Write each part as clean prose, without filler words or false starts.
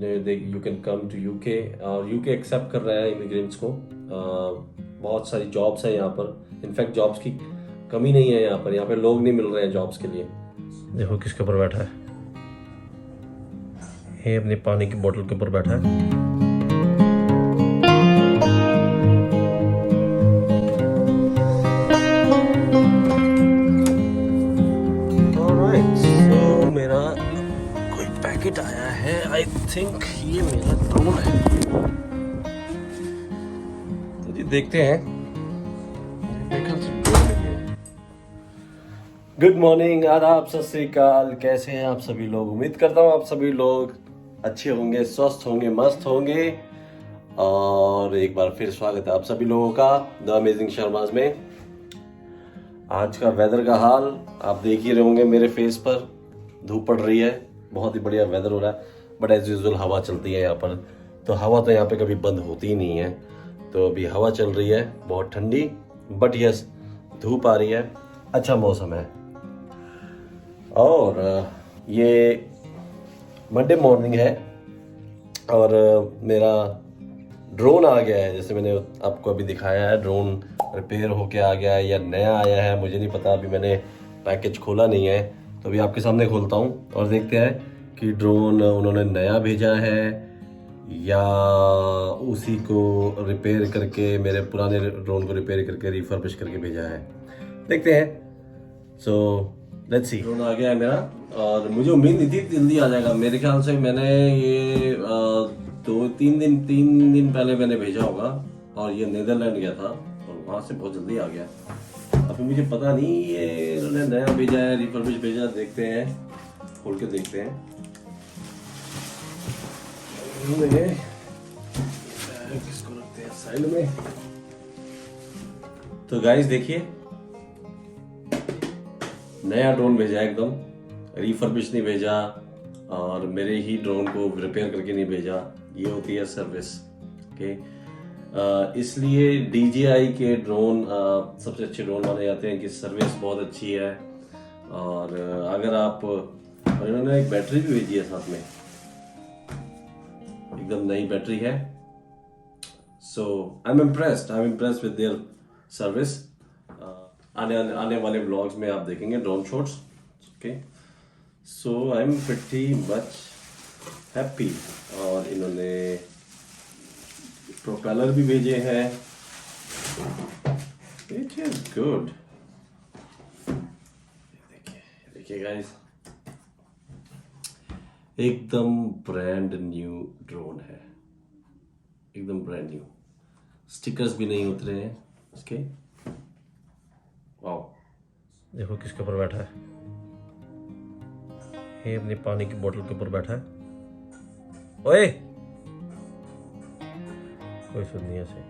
You can come to UK, और UK accept कर रहा है इमिग्रेंट्स को। बहुत सारी जॉब्स हैं यहाँ पर, इनफैक्ट जॉब्स की कमी नहीं है यहाँ पे लोग नहीं मिल रहे हैं जॉब्स के लिए। देखो किसके ऊपर बैठा है, ये अपनी पानी की बोतल के ऊपर बैठा है। मेरा कोई पैकेट आया है, आई थिंक ये मेरा ड्रोन है, तो जी देखते हैं। गुड मॉर्निंग, आदाब, सत श्री अकाल, कैसे हैं आप सभी लोग। उम्मीद करता हूँ आप सभी लोग अच्छे होंगे, स्वस्थ होंगे, मस्त होंगे। और एक बार फिर स्वागत है आप सभी लोगों का द अमेजिंग शर्माज में। आज का वेदर का हाल आप देख ही रहे होंगे मेरे फेस पर, धूप पड़ रही है, बहुत ही बढ़िया वेदर हो रहा है। बट एज यूजुअल हवा चलती है यहाँ पर, तो हवा तो यहाँ पे कभी बंद होती ही नहीं है। तो अभी हवा चल रही है बहुत ठंडी, बट यस धूप आ रही है, अच्छा मौसम है। और ये मंडे मॉर्निंग है और मेरा ड्रोन आ गया है, जैसे मैंने आपको अभी दिखाया है। ड्रोन रिपेयर होके आ गया है या नया आया है, मुझे नहीं पता, अभी मैंने पैकेज खोला नहीं है, तो अभी आपके सामने खोलता हूँ और देखते हैं कि ड्रोन उन्होंने नया भेजा है या उसी को रिपेयर करके, मेरे पुराने ड्रोन को रिपेयर करके रिफर्बिश करके भेजा है, देखते हैं। So let's see. ड्रोन आ गया है मेरा, और मुझे उम्मीद नहीं थी जल्दी आ जाएगा। मेरे ख्याल से मैंने ये 3 दिन पहले मैंने भेजा होगा, और ये नीदरलैंड गया था और वहाँ से बहुत जल्दी आ गया। अभी मुझे पता नहीं ये इन्होंने नया भेजा है, रिफर्बिश भेजा, देखते हैं, खोल के देखते हैं। किसको रखते हैं साइड में। तो गाइस देखिए, नया ड्रोन भेजा है, एकदम रिफर्बिश नहीं भेजा, और मेरे ही ड्रोन को रिपेयर करके नहीं भेजा। ये होती है सर्विस, ओके। इसलिए DJI के ड्रोन सबसे अच्छे ड्रोन माने जाते हैं कि सर्विस बहुत अच्छी है। और अगर आप, और इन्होंने एक बैटरी भी भेजी है साथ में, एकदम नई बैटरी है। So I am impressed with their service. आने वाले ब्लॉग्स में आप देखेंगे drone shots, okay. So I am pretty much happy. और इन्होंने प्रोपेलर भी भेजे हैं, इट इज गुड। देखिए गाइस, एकदम ब्रांड न्यू ड्रोन है, एकदम ब्रांड न्यू, स्टिकर्स भी नहीं उतरे हैं उसके। वाओ, देखो किसके ऊपर बैठा है, ये अपनी पानी की बोतल के ऊपर बैठा है। ओए, कोई सुन नहीं ऐसे।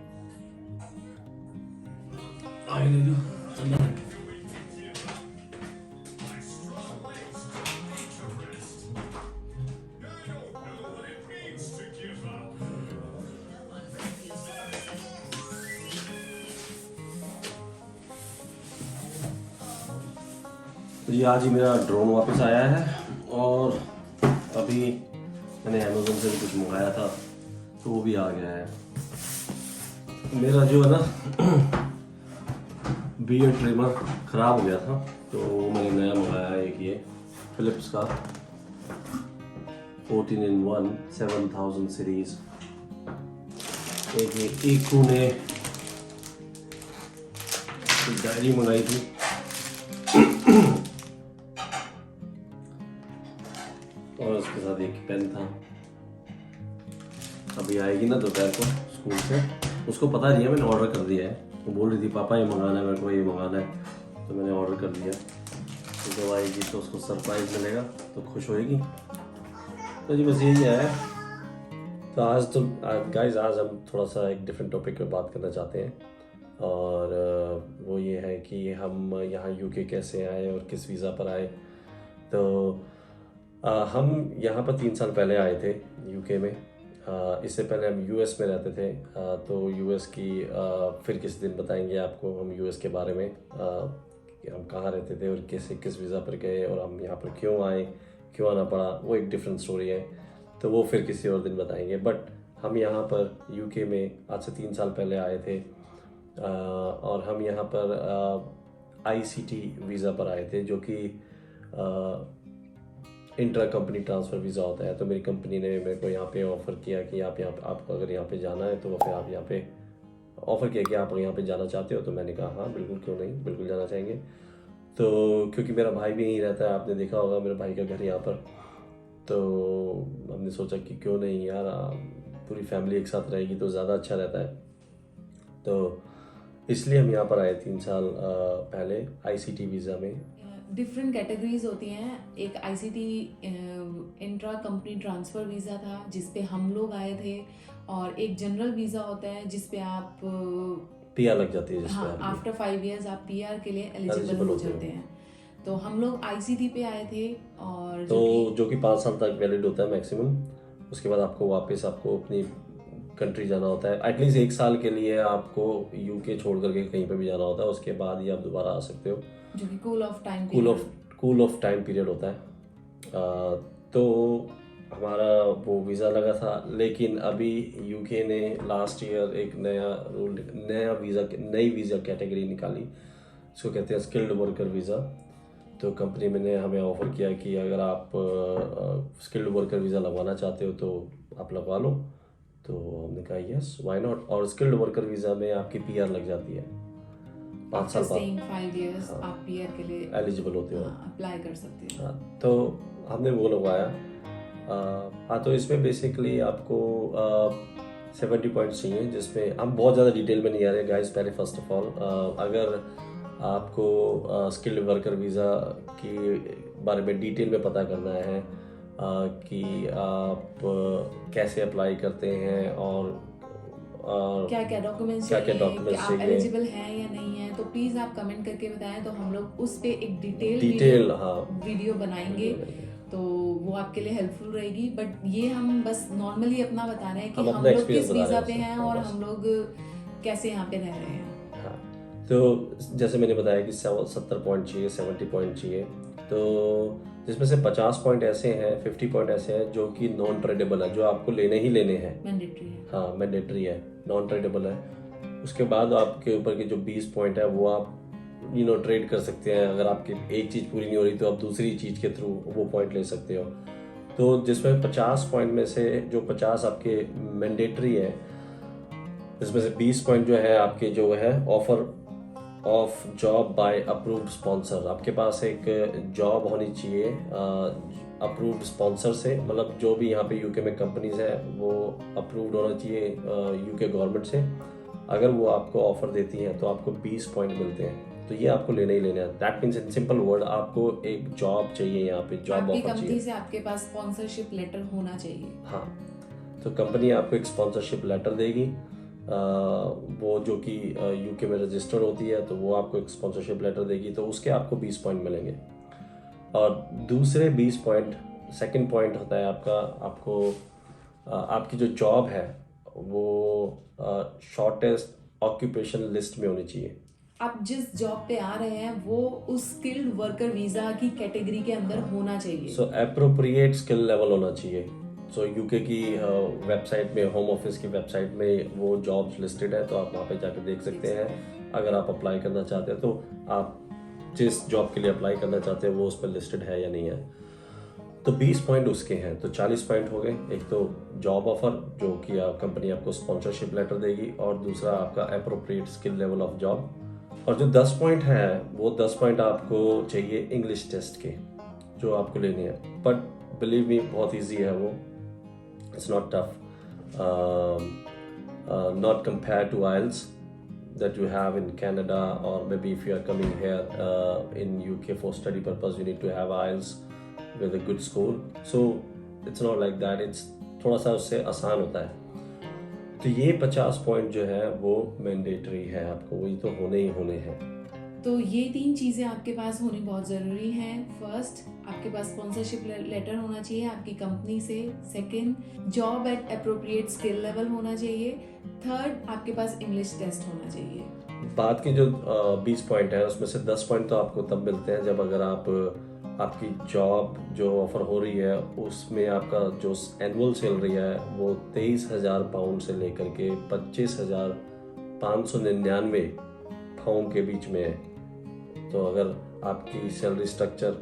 तो ये आज ही मेरा ड्रोन वापस आया है, और अभी मैंने अमेज़न से भी कुछ मंगाया था, तो वो भी आ गया है। मेरा जो है ना बियर्ड ट्रिमर ख़राब हो गया था, तो मैंने नया मंगाया है एक, ये फिलिप्स का 14-in-1 7000 सीरीज। एक ये ईकू ने डायरी मंगाई थी, और उसके साथ एक पेन था। अभी आएगी ना दोपहर को स्कूल से, उसको पता नहीं है, मैंने ऑर्डर कर दिया है। वो बोल रही थी पापा ये मंगाना है, मेरे को ये मंगाना है, तो मैंने ऑर्डर कर दिया। तो जब आएगी तो उसको सरप्राइज मिलेगा, तो खुश होएगी। तो जी बस यही है। तो आज तो गाइस, आज हम थोड़ा सा एक डिफरेंट टॉपिक पे बात करना चाहते हैं, और वो ये है कि हम यहाँ यूके कैसे आए और किस वीज़ा पर आए। तो हम यहाँ पर 3 साल पहले आए थे यूके में। इससे पहले हम यूएस में रहते थे। तो यूएस की फिर किसी दिन बताएंगे आपको हम यूएस के बारे में, कि हम कहाँ रहते थे और किस वीज़ा पर गए और हम यहाँ पर क्यों आए, क्यों आना पड़ा, वो एक डिफरेंट स्टोरी है। तो वो फिर किसी और दिन बताएंगे। बट हम यहाँ पर यूके में आज से 3 साल पहले आए थे, और हम यहाँ पर ICT वीज़ा पर आए थे, जो कि इंट्रा कंपनी ट्रांसफ़र वीज़ा होता है। तो मेरी कंपनी ने मेरे को यहाँ पे ऑफ़र किया कि आप यहाँ पे, आपको अगर यहाँ पे जाना है तो फिर आप यहाँ पे ऑफ़र किया कि आप यहाँ पे जाना चाहते हो। तो मैंने कहा हाँ बिल्कुल, क्यों नहीं, बिल्कुल जाना चाहेंगे। तो क्योंकि मेरा भाई भी यहीं रहता है, आपने देखा होगा मेरे भाई का घर यहाँ पर, तो हमने सोचा कि क्यों नहीं यार, पूरी फैमिली एक साथ रहेगी तो ज़्यादा अच्छा रहता है। तो इसलिए हम यहाँ पर आए 3 साल पहले ICT वीज़ा में। डिफरेंट कैटेगरीज होती हैं। एक ICT intra company transfer visa था जिस पे हम लोग आए थे, और एक जनरल वीज़ा होता है जिस पे आप PR लग जाती है, जिस पे हाँ, आपकी आफ्टर 5 years आप PR के लिए एलिजिबल Eligible हो होते हो। जाते हैं। तो हम लोग ICT पे आए थे, और तो जो कि 5 साल तक वैलिड होता है मैक्सिमम। उसके बाद आपको वापस आपको अपनी कंट्री जाना होता है। एटलीस्ट 1 साल के लिए आपको यूके छोड़ करके कहीं पे भी जाना होता है, उसके बाद ही आप दोबारा आ सकते हो। जो कि कूल ऑफ टाइम पीरियड होता है। तो हमारा वो वीज़ा लगा था, लेकिन अभी यूके ने लास्ट ईयर एक नई वीज़ा कैटेगरी निकाली, इसको कहते हैं स्किल्ड वर्कर वीज़ा। तो कंपनी में ने हमें ऑफ़र किया कि अगर आप स्किल्ड वर्कर वीज़ा लगवाना चाहते हो तो आप लगवा लो। तो हमने कहा यस, व्हाई नॉट। और स्किल्ड वर्कर वीज़ा में आपकी PR लग जाती है 5 साल बाद, 5 years आप PR के लिए एलिजिबल होते हो, अप्लाई कर सकते हो। हाँ। तो हमने वो लगवाया। हाँ, तो इसमें बेसिकली आपको 70 पॉइंट्स चाहिए, जिसमें हम बहुत ज़्यादा डिटेल में नहीं आ रहे गाइस। पहले फर्स्ट ऑफ ऑल, अगर आपको स्किल्ड वर्कर वीज़ा के बारे में डिटेल में पता करना है, कि आप कैसे अप्लाई करते हैं और क्या क्या डॉक्यूमेंट्स क्या चाहिए, कि आप चाहिए, एलिजिबल हैं या नहीं है, तो प्लीज़ आप कमेंट करके बताएं, तो हम लोग उस पे एक डिटेल हाँ वीडियो बनाएंगे। तो वो आपके लिए हेल्पफुल रहेगी। बट ये हम बस नॉर्मली अपना बता रहे हैं कि हम लोग किस वीज़ा पे हैं और हम लोग कैसे यहाँ पे रह रहे हैं। हाँ, तो जैसे मैंने बताया कि 70 पॉइंट चाहिए, 70 पॉइंट चाहिए। तो जिसमें से 50 पॉइंट ऐसे हैं, 50 पॉइंट ऐसे हैं जो कि नॉन ट्रेडेबल है, जो आपको लेने ही लेने हैं, मैंडेटरी है। हाँ, मैंडेटरी है, नॉन ट्रेडेबल है। उसके बाद आपके ऊपर के जो 20 पॉइंट है वो आप ट्रेड कर सकते हैं। अगर आपकी एक चीज़ पूरी नहीं हो रही तो आप दूसरी चीज़ के थ्रू वो पॉइंट ले सकते हो। तो जिसमें 50 पॉइंट में से जो 50 आपके मैंडेटरी है, जिसमें से 20 पॉइंट जो है आपके जो है offer of job by approved sponsor. आपके पास एक जॉब होनी चाहिए अप्रूव्ड स्पॉन्सर से, मतलब जो भी यहाँ पे यूके में कंपनीज है वो अप्रूव्ड होना चाहिए यूके गवर्नमेंट से। अगर वो आपको ऑफर देती हैं तो आपको 20 पॉइंट मिलते हैं। तो ये आपको लेना ही लेना है। That means in simple word, आपको एक जॉब चाहिए, यहाँ पे जॉब ऑफर चाहिए। कंपनी से आपके पास स्पॉन्सरशिप लेटर होना चाहिए। हाँ, तो कंपनी आपको एक स्पॉन्सरशिप लेटर देगी, वो जो कि यूके में रजिस्टर होती है, तो वो आपको एक स्पॉन्सरशिप लेटर देगी। तो उसके आपको 20 पॉइंट मिलेंगे। और दूसरे 20 पॉइंट, सेकंड पॉइंट होता है आपको आपकी जो जॉब है वो शॉर्टेस्ट ऑक्यूपेशन लिस्ट में होनी चाहिए। आप जिस जॉब पे आ रहे हैं वो उस स्किल्ड वर्कर वीज़ा की कैटेगरी के अंदर होना चाहिए। सो एप्रोप्रिएट स्किल लेवल होना चाहिए। सो यूके की वेबसाइट में, होम ऑफिस की वेबसाइट में वो जॉब्स लिस्टेड है, तो आप वहाँ पे जाकर देख सकते हैं। अगर आप अप्लाई करना चाहते हैं तो आप जिस जॉब के लिए अप्लाई करना चाहते हैं वो उस पर लिस्टेड है या नहीं है। तो 20 पॉइंट उसके हैं, तो 40 पॉइंट हो गए। एक तो जॉब ऑफर जो कि कंपनी आपको स्पॉन्सरशिप लेटर देगी, और दूसरा आपका appropriate skill level of job. और जो 10 पॉइंट है वो 10 पॉइंट आपको चाहिए इंग्लिश टेस्ट के, जो आपको लेने हैं। बट बिलीव मी, बहुत ईजी है वो, it's not tough, not compare to IELTS that you have in Canada, or maybe if you are coming here in UK for study purpose, you need to have IELTS with a good score. So it's not like that, it's थोड़ा सा उससे आसान होता है। तो ये 50 point जो है वो मैंडेटरी है, आपको वही तो होने ही होने हैं। तो ये 3 चीज़ें आपके पास होनी बहुत ज़रूरी हैं। फर्स्ट, आपके पास स्पॉन्सरशिप लेटर होना चाहिए आपकी कंपनी से। Second, job eight appropriate skill level होना चाहिए। थर्ड, आपके पास इंग्लिश टेस्ट होना चाहिए। बाद के जो 20 पॉइंट है उसमें से 10 पॉइंट तो आपको तब मिलते हैं जब अगर आप आपकी जॉब जो ऑफर हो रही है उसमें आपका जो एनुअल सैलरी है वो 23,000 पाउंड से लेकर के 25,599 पाउंड के बीच में है। तो अगर आपकी सैलरी स्ट्रक्चर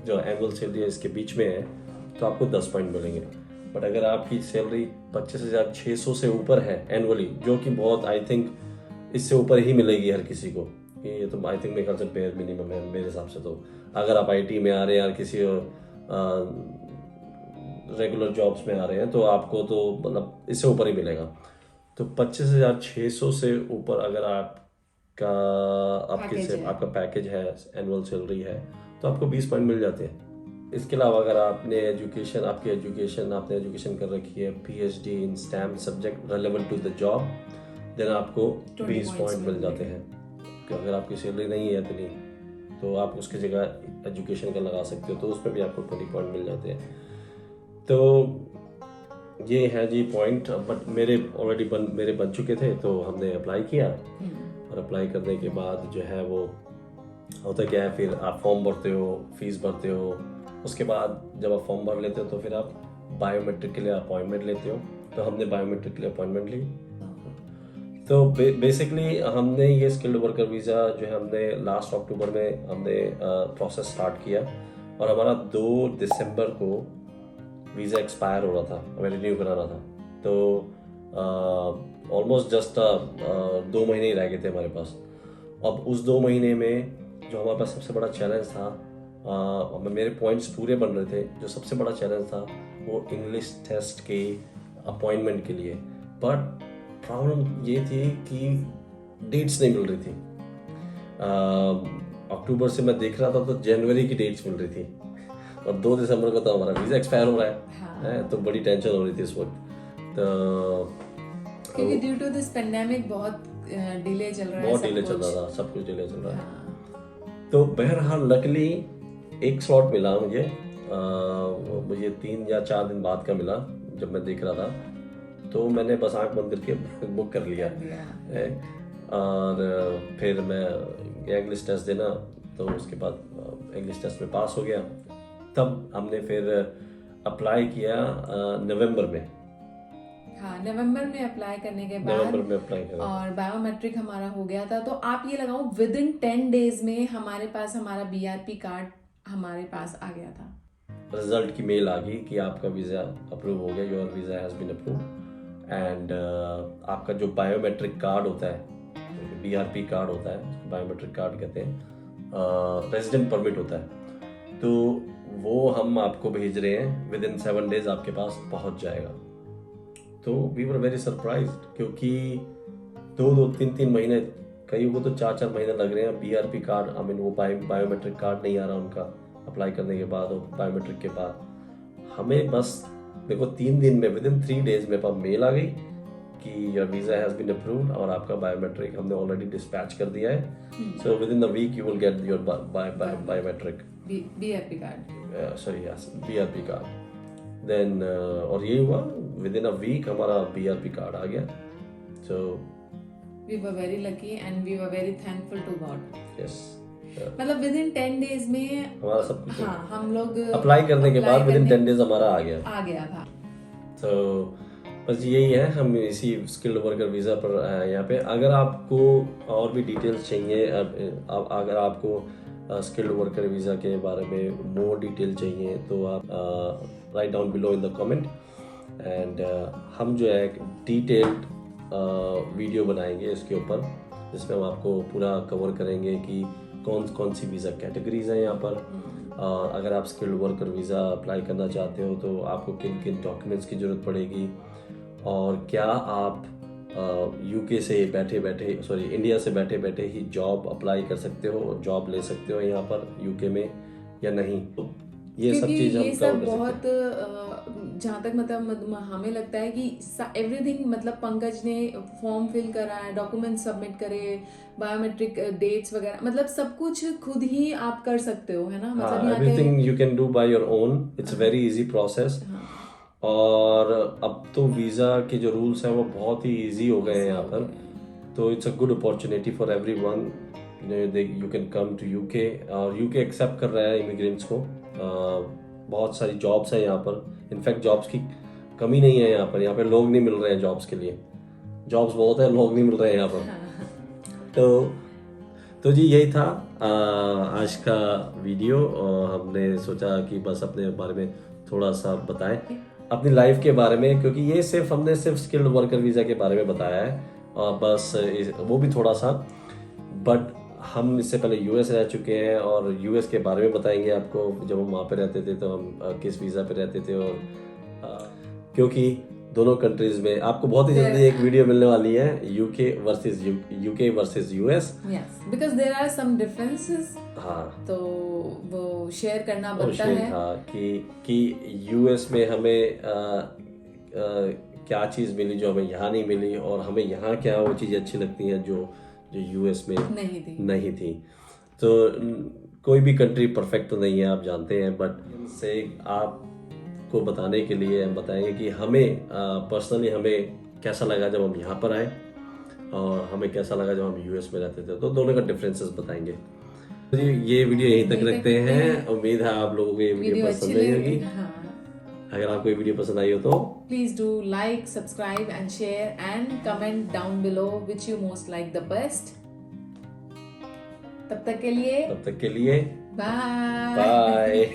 जो एनुअल सैलरी है इसके बीच में है तो आपको 10 पॉइंट मिलेंगे। बट अगर आपकी सैलरी 25,600 से ऊपर है एनुअली, जो कि बहुत आई थिंक इससे ऊपर ही मिलेगी हर किसी को, ये तो आई थिंक मेरे ख्याल से बेयर मिनिमम है मेरे हिसाब से। तो अगर आप आईटी में आ रहे हैं या किसी रेगुलर जॉब्स में आ रहे हैं तो आपको तो मतलब इससे ऊपर ही मिलेगा। तो 25,600 से ऊपर अगर आपका आपका पैकेज है, एनुअल सैलरी है, तो आपको 20 पॉइंट मिल जाते हैं। इसके अलावा अगर आपने आपने एजुकेशन कर रखी है PhD in STEM subject relevant to the job, then आपको 20 पॉइंट मिल जाते हैं। कि अगर आपकी सैलरी नहीं है इतनी तो आप उसकी जगह एजुकेशन का लगा सकते हो, तो उसमें भी आपको 20 पॉइंट मिल जाते हैं। तो ये है जी पॉइंट। बट मेरे बन चुके थे तो हमने अप्लाई किया, और अप्लाई करने के बाद जो है वो होता क्या है, फिर आप फॉर्म भरते हो, फीस भरते हो। उसके बाद जब आप फॉर्म भर लेते हो तो फिर आप बायोमेट्रिक के लिए अपॉइंटमेंट लेते हो। तो हमने बायोमेट्रिक के लिए अपॉइंटमेंट ली। तो बेसिकली हमने ये स्किल्ड वर्कर वीज़ा जो है हमने लास्ट अक्टूबर में हमने प्रोसेस स्टार्ट किया, और हमारा 2 दिसंबर को वीज़ा एक्सपायर हो रहा था, हमें रिन्यू कराना था। तो ऑलमोस्ट जस्ट 2 महीने ही रह गए थे हमारे पास। अब उस 2 महीने में जो हमारे पास सबसे बड़ा चैलेंज था, मेरे पॉइंट्स पूरे बन रहे थे, जो सबसे बड़ा चैलेंज था वो इंग्लिश टेस्ट के अपॉइंटमेंट के लिए। बट प्रॉब्लम ये थी कि डेट्स नहीं मिल रही थी। अक्टूबर से मैं देख रहा था तो जनवरी की डेट्स मिल रही थी, और 2 दिसंबर को तो हमारा वीज़ा एक्सपायर हो रहा है। तो बड़ी टेंशन हो रही थी इस वक्त। तो क्योंकि ड्यू टू दिस पेंडेमिक बहुत डिले चल रहा है, सब कुछ डिले चल रहा है। तो बहरहाल लकली एक स्लॉट मिला मुझे 3 या 4 दिन बाद का मिला। जब मैं देख रहा था तो मैंने बस आंख बंद करके बुक कर लिया है। और फिर मैं गया इंग्लिश टेस्ट देना, तो उसके बाद इंग्लिश टेस्ट में पास हो गया। तब हमने फिर अप्लाई किया नवंबर में। हाँ, नवंबर में अप्लाई करने के बाद और बायोमेट्रिक हमारा हो गया था। तो आप ये लगाओ विद इन 10 डेज में हमारे पास हमारा बीआरपी कार्ड हमारे पास आ गया था। रिजल्ट की मेल आ गई कि आपका वीज़ा अप्रूव हो गया, your visa has been approved. And आपका जो बायोमेट्रिक कार्ड होता है, बीआरपी कार्ड होता है, बायोमेट्रिक कार्ड कहते हैं, रेजिडेंट परमिट होता है, तो वो हम आपको भेज रहे हैं। विद इन 7 डेज आपके पास पहुंच जाएगा। तो वी वर वेरी सरप्राइज्ड, क्योंकि 2-2, 3-3 महीने, कईयों को तो 4-4 महीने लग रहे हैं बीआरपी कार्ड, वो बायोमेट्रिक कार्ड नहीं आ रहा उनका अप्लाई करने के बाद और बायोमेट्रिक के बाद। हमें बस देखो 3 दिन में, विद इन 3 डेज मेरे पास मेल आ गई कि your visa has been approved, और आपका बायोमेट्रिक हमने ऑलरेडी डिस्पैच कर दिया है। So within a week you will get your biometric BRP card. BRP card. Then और ये हुआ विद इन अ वीक हमारा बीआरपी कार्ड आ गया। So we were very lucky and we were very thankful to God. Yes, मतलब within 10 days में हमारा सब कुछ, हाँ, हम लोग अप्लाई करने के बाद विद इन 10 डेज हमारा आ गया था। तो बस यही है, हम इसी स्किल्ड वर्कर वीज़ा पर यहाँ पे। अगर आपको और भी डिटेल्स चाहिए, अगर आपको स्किल्ड वर्कर वीज़ा के बारे में मोर डिटेल चाहिए तो आप write down below in the comment, and हम जो है डिटेल्ड वीडियो बनाएंगे इसके ऊपर, जिसमें हम आपको पूरा कवर करेंगे कि कौन कौन सी वीज़ा कैटेगरीज हैं यहाँ पर, और अगर आप स्किल्ड वर्कर वीज़ा अप्लाई करना चाहते हो तो आपको किन किन डॉक्यूमेंट्स की ज़रूरत पड़ेगी, और क्या आप यूके से इंडिया से बैठे बैठे ही जॉब अप्लाई कर सकते हो, जॉब ले सकते हो यहाँ पर यूके में या नहीं। तो ये सब चीज़ हम सब बहुत जहाँ तक मतलब हमें लगता है कि एवरीथिंग, मतलब पंकज ने फॉर्म फिल करा है, डॉक्यूमेंट सबमिट करे, बायोमेट्रिक डेट्स वगैरह, मतलब सब कुछ खुद ही आप कर सकते हो, है ना। मतलब everything you can do by your own, it's very easy process. और अब तो वीज़ा के जो रूल्स हैं वो बहुत ही इजी हो गए हैं यहाँ पर। तो it's a good opportunity for everyone you can come to UK, और यूके एक्सेप्ट कर रहा है इमिग्रेंट्स को। बहुत सारी जॉब्स है यहाँ पर, इनफैक्ट जॉब्स की कमी नहीं है यहाँ पर। यहाँ पे लोग नहीं मिल रहे हैं जॉब्स के लिए, जॉब्स बहुत है, लोग नहीं मिल रहे हैं यहाँ पर। तो जी यही था आज का वीडियो, और हमने सोचा कि बस अपने बारे में थोड़ा सा बताएं, अपनी लाइफ के बारे में, क्योंकि ये हमने सिर्फ स्किल्ड वर्कर वीज़ा के बारे में बताया है, और बस वो भी थोड़ा सा। बट हम इससे पहले यूएस रह चुके हैं, और यूएस के बारे में बताएंगे आपको। जब हम वहाँ पे रहते थे तो हम किस वीज़ा पे रहते थे, और क्योंकि दोनों कंट्रीज में आपको बहुत ही जल्दी एक वीडियो मिलने वाली है, UK versus US. Yes, because there are some differences. हाँ, तो वो शेयर करना और बनता शेयर है था कि यूएस में हमें क्या चीज़ मिली जो हमें यहाँ नहीं मिली, और हमें यहाँ क्या वो चीज़ें अच्छी लगती हैं जो यूएस में नहीं थी। तो कोई भी कंट्री परफेक्ट तो नहीं है, आप जानते हैं, बट से आपको बताने के लिए हम बताएंगे कि हमें पर्सनली हमें कैसा लगा जब हम यहाँ पर आए, और हमें कैसा लगा जब हम यूएस में रहते थे। तो दोनों का डिफरेंसेस बताएंगे। तो ये वीडियो यहीं तक रखते हैं। उम्मीद है आप लोगों को ये वीडियो पसंद आई होगी। अगर आपको ये वीडियो पसंद आई हो तो please do like, subscribe and share and comment down below which you most like the best. तब तक के लिए बाय। बाय।